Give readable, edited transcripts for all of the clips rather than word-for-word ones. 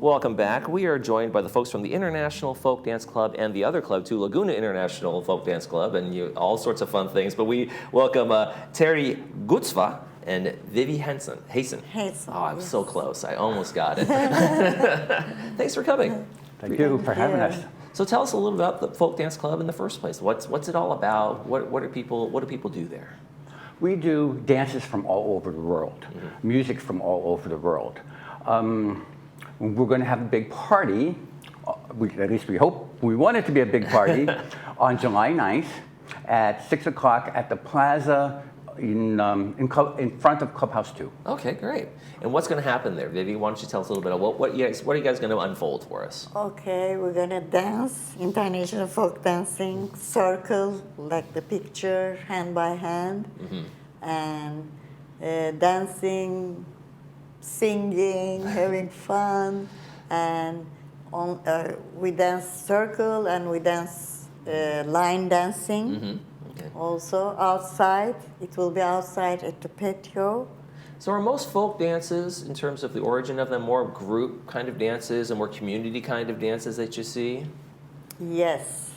Welcome back. We are joined by the folks from the International Folk Dance Club and the other club too, Laguna International Folk Dance Club, and all sorts of fun things. But we welcome Terry Gutzva and Vivi Hayson. Oh, I'm so close. I almost got it. Thanks for coming. Thank you for having us. So tell us a little about the Folk Dance Club in the first place. What's it all about? What do people do there? We do dances from all over the world, music from all over the world. We're going to have a big party, at least we hope, we want it to be a big party, on July 9th at 6 o'clock at the plaza in front of Clubhouse 2. Okay, great. And what's going to happen there? Vivi, why don't you tell us a little bit about what are you guys going to unfold for us? Okay, we're going to dance, international folk dancing, circle, like the picture, hand by hand, and dancing, singing, having fun, and we dance circle and we dance line dancing. Okay. Also outside, it will be outside at the patio. So are most folk dances, in terms of the origin of them, more group kind of dances and more community kind of dances that you see? Yes,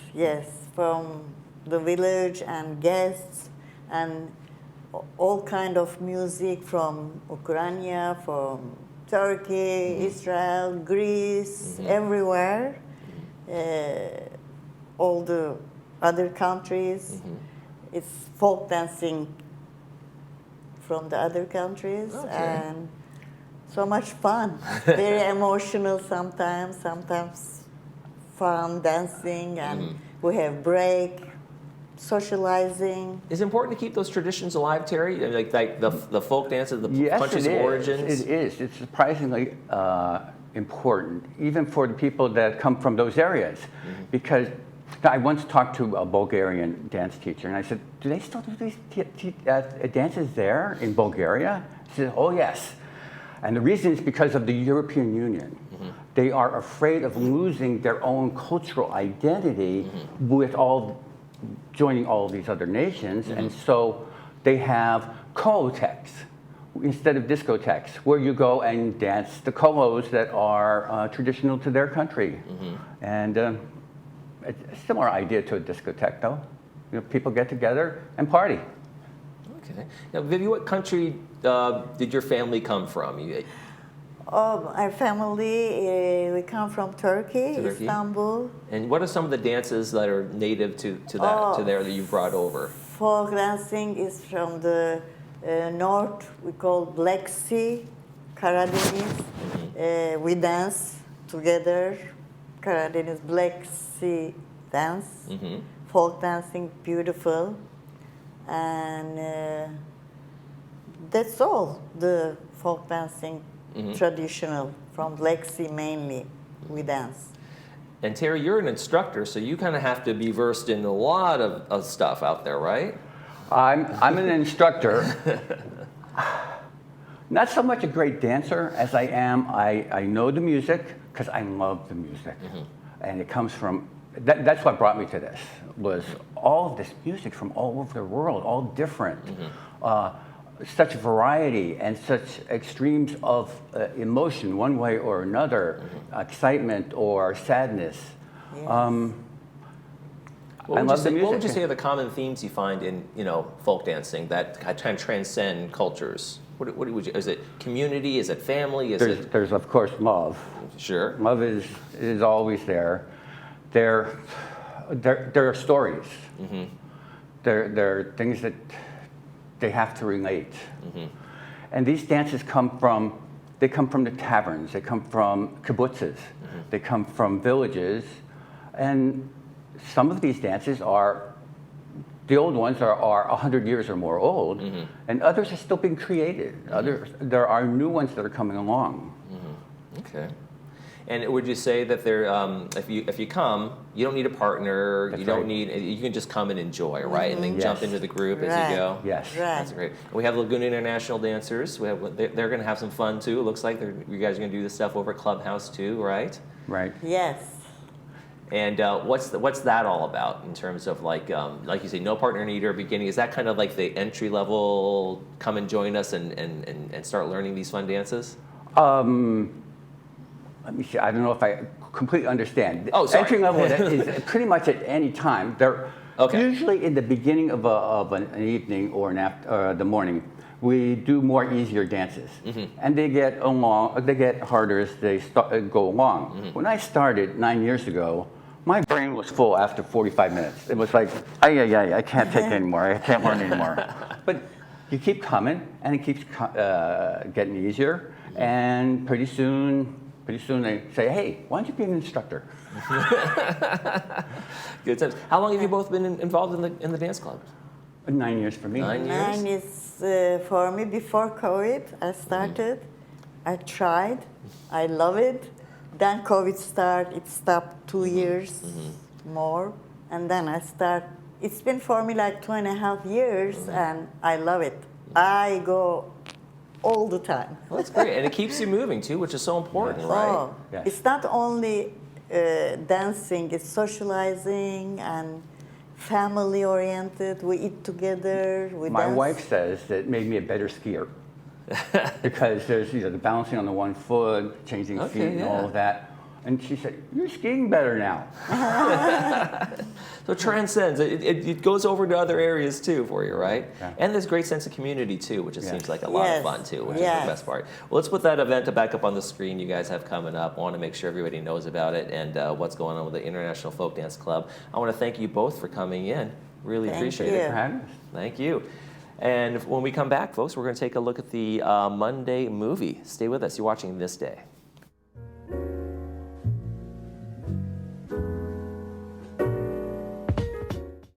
from the village and guests and all kind of music from Ukraine, from Turkey, Israel, Greece, everywhere, all the other countries. It's folk dancing from the other countries, and so much fun. Very emotional sometimes fun dancing, and we have break, socializing. Is it important to keep those traditions alive, Terry? Like the folk dances, the countries of origins? It is. It's surprisingly important, even for the people that come from those areas. Because I once talked to a Bulgarian dance teacher, and I said, do they still do these dances there in Bulgaria? He said, oh, yes. And the reason is because of the European Union. They are afraid of losing their own cultural identity with joining all of these other nations, and so they have kolotex instead of discotheques, where you go and dance the kolos that are traditional to their country. And it's a similar idea to a discotheque, though. You know, people get together and party. Okay. Now, Vivi, what country did your family come from? Our family, we come from Turkey, Istanbul. And what are some of the dances that are native to there that you brought over? Folk dancing is from the north. We call Black Sea, Karadeniz. We dance together. Karadeniz Black Sea dance. Folk dancing, beautiful. And that's all, the folk dancing. Traditional, from Black Sea mainly, we dance. And Terry, you're an instructor, so you kind of have to be versed in a lot of stuff out there, right? I'm an instructor. Not so much a great dancer as I am. I know the music because I love the music. And it comes from, that's what brought me to this, was all of this music from all over the world, all different. Such variety and such extremes of emotion, one way or another, excitement or sadness. Yes. What would you say are the common themes you find in folk dancing that kind of transcend cultures? What would you? Is it community? Is it family? There's of course love. Sure. Love is always there. There are stories. There are things that they have to relate. And these dances come from the taverns, they come from kibbutzes, they come from villages, and some of these dances are, the old ones are 100 years or more old, and others are still being created. There are new ones that are coming along. Okay. And would you say that there, if you come, you don't need a partner. That's you can just come and enjoy, right? And then jump into the group as you go. Yes. Right. That's great. And we have Laguna International dancers. They're going to have some fun too. It looks like you guys are going to do this stuff over at Clubhouse too, right? Right. Yes. And what's that all about in terms of like you say, no partner needed beginning? Is that kind of like the entry level? Come and join us and start learning these fun dances. let me see, I don't know if I completely understand. Oh, sorry. Entry level is pretty much at any time. They're Okay. usually in the beginning of an evening or the morning. We do more easier dances, and they get harder as they go along. When I started 9 years ago, my brain was full after 45 minutes. It was like, I can't take it anymore. I can't learn anymore. But you keep coming, and it keeps getting easier. And pretty soon they say, hey, why don't you be an instructor? Good times. How long have you both been involved in the dance club? 9 years for me. 9 years? 9 is for me. Before COVID, I started. I tried. I love it. Then COVID started. It stopped 2 years more. And then I start. It's been for me like 2.5 years, and I love it. I go all the time. Well, that's great. And it keeps you moving, too, which is so important, right? Oh, Yes. it's not only dancing, it's socializing and family oriented. We eat together. We My dance. wife says that it made me a better skier because there's the balancing on the one foot, changing Okay, feet, and yeah. all of that. And she said, "You're skiing better now." So it transcends. It goes over to other areas too for you, right? Yeah. And there's great sense of community too, which it Yes. seems like a lot of Yes. fun too, which is Yes. the best part. Well, let's put that event back up on the screen you guys have coming up. I want to make sure everybody knows about it and what's going on with the International Folk Dance Club. I want to thank you both for coming in. Really Thank appreciate you. it. For having us. Thank you. And when we come back, folks, we're going to take a look at the Monday movie. Stay with us. You're watching This Day.